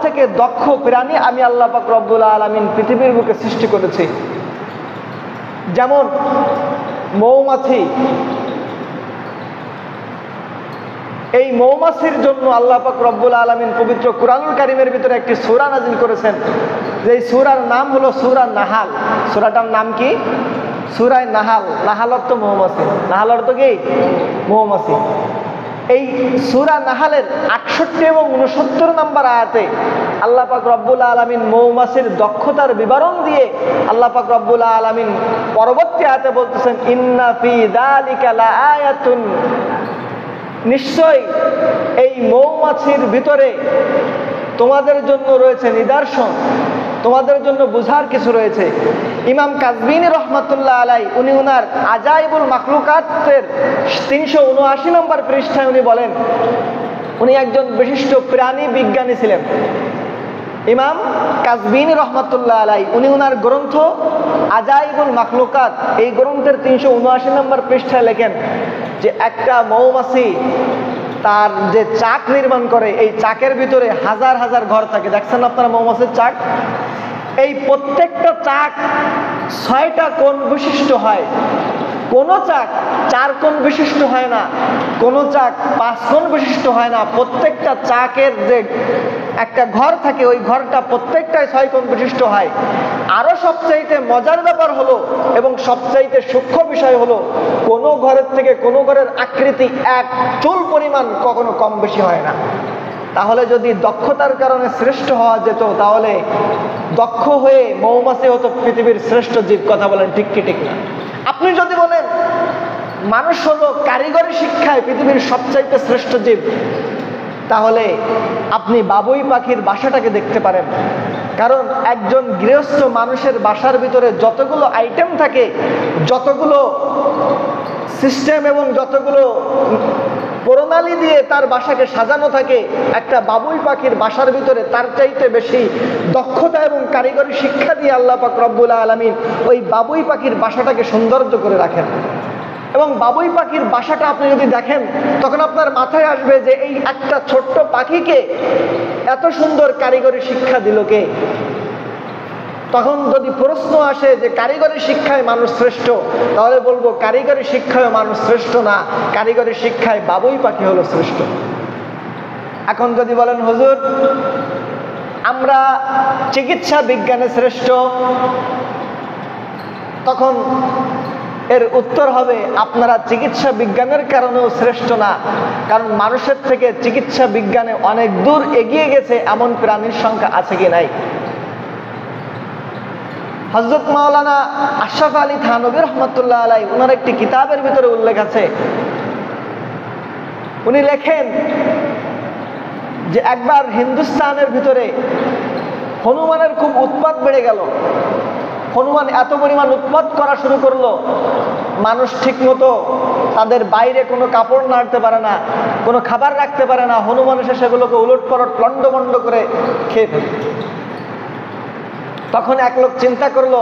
থেকে দক্ষ প্রাণী আমি আল্লাহ পাক রব্বুল আলামিন পৃথিবীর বুকে সৃষ্টি করেছি। যেমন মৌমাছি, এই মৌমাছির জন্য আল্লাহ পাক রব্বুল আলামিন পবিত্র কুরআনুল কারীমের ভিতরে একটি সূরা নাযিল করেছেন, যে সূরার নাম হলো সূরা নাহাল। সূরাটার নাম কি? সূরা নাহাল। নাহাল অর্থ মৌমাছি। নাহাল অর্থ কি? মৌমাছি। এই সূরা নাহালের 68 এবং 69 নম্বর আয়াতে আল্লাহ পাক রব্বুল আলামিন মৌমাছির দক্ষতার বিবরণ দিয়ে আল্লাহ পাক রব্বুল আলামিন পরবর্তী আয়াতে বলতেছেন, ইন্না ফি যালিকা লাআয়াতুন, নিশ্চয় এই মৌমাছির ভিতরে তোমাদের জন্য রয়েছে নিদর্শন, তোমাদের জন্য বুঝার কিছু রয়েছে। ইমাম কাজবিনী রহমাতুল্লাহ আলাই উনি উনার আজাইবুল মাখলুকাতের 379 নম্বর পৃষ্ঠায় উনি বলেন, উনি একজন বিশিষ্ট প্রাণী বিজ্ঞানী ছিলেন। ইমাম কাজবিনী রহমাতুল্লাহ আলাই উনি উনার গ্রন্থ আজাইবুল মাখলুকাত, এই গ্রন্থের 379 নম্বর পৃষ্ঠায় লেখেন যে একটা মৌমাছি তার যে চাক নির্মাণ করে, এই চাকের ভিতরে হাজার হাজার ঘর থাকে। দেখছেন আপনারা মৌমাছির চাক? এই প্রত্যেকটা চাক 6টা কোণ বিশিষ্ট হয়। কোনো চাক 4 কোণ বিশিষ্ট হয় না, কোনো চাক 5 কোণ বিশিষ্ট হয় না। প্রত্যেকটা চাকের যে একটা ঘর থাকে, ওই ঘরটা প্রত্যেকটাই 6 কোণ বিশিষ্ট হয়। আরো সবচাইতে মজার ব্যাপার হলো এবং সবচাইতে সূক্ষ্ম বিষয় হলো, কোনো ঘরের থেকে কোনো ঘরের আকৃতি 1 চুল পরিমাণ কখনো কম বেশি হয় না। তাহলে যদি দক্ষতার কারণে শ্রেষ্ঠ হওয়া যেত, তাহলে দক্ষ হয়ে মৌমাছি হতো পৃথিবীর শ্রেষ্ঠ জীব। কথা বলেন ঠিক কি ঠিক না? আপনি যদি বলেন মানুষ হলো কারিগরি শিক্ষায় পৃথিবীর সবচাইতে শ্রেষ্ঠ জীব, তাহলে আপনি বাবুই পাখির বাসাটাকে দেখতে পারেন। কারণ একজন গৃহস্থ মানুষের বাসার ভিতরে যতগুলো আইটেম থাকে, যতগুলো সিস্টেম এবং যতগুলো প্রণালী দিয়ে তার বাসাকে সাজানো থাকে, একটা বাবুই পাখির বাসার ভিতরে তার চাইতে বেশি দক্ষতা এবং কারিগরি শিক্ষা দিয়ে আল্লাহ পাক রব্বুল আলামিন ওই বাবুই পাখির বাসাটাকে সৌন্দর্য করে রাখেন। এবং বাবুই পাখির বাসাটা আপনি যদি দেখেন, তখন আপনার মাথায় আসবে যে এই একটা ছোট্ট পাখিকে এত সুন্দর কারিগরি শিক্ষা দিল কে? তখন যদি প্রশ্ন আসে যে কারিগরি শিক্ষায় মানুষ শ্রেষ্ঠ, তাহলে বলবো কারিগরি শিক্ষায় মানুষ শ্রেষ্ঠ না, কারিগরি শিক্ষায় বাবুই পাখি হলো শ্রেষ্ঠ। এখন যদি বলেন হুজুর আমরা চিকিৎসা বিজ্ঞানে শ্রেষ্ঠ, তখন এর উত্তর হবে আপনারা চিকিৎসা বিজ্ঞানের কারণেও শ্রেষ্ঠ না। কারণ মানুষের থেকে চিকিৎসা বিজ্ঞানে অনেক দূর এগিয়ে গেছে এমন প্রাণীর সংখ্যা আছে কি নাই? হযরত মাওলানা আশরাফ আলী থানভী রহমাতুল্লাহ আলাইহি ওনার একটি কিতাবের ভিতরে উল্লেখ আছে, উনি লেখেন যে একবার হিন্দুস্তানের ভিতরে হনুমানের খুব উৎপাত বেড়ে গেল। হনুমান এত পরিমাণ উৎপাত করা শুরু করলো, মানুষ ঠিক মতো তাদের বাইরে কোনো কাপড় নাড়তে পারে না, কোনো খাবার রাখতে পারে না। হনুমান এসে সেগুলোকে উলট পালট লন্ডভন্ড করে খেয়ে ফেলে। তখন এক লোক চিন্তা করলো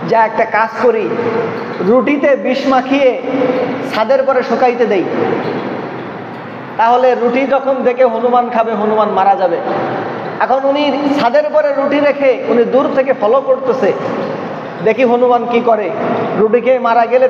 যে একটা কাজ করি, রুটিতে বিষ মাখিয়ে ছাদের পরে শুকাইতে দেই, তাহলে রুটি যখন দেখে হনুমান খাবে, হনুমান মারা যাবে। এখন উনি ছাদের পরে রুটি রেখে উনি দূর থেকে ফলো করতেছে, দেখি হনুমান কি করে। রুটি খেয়ে মারা গেলে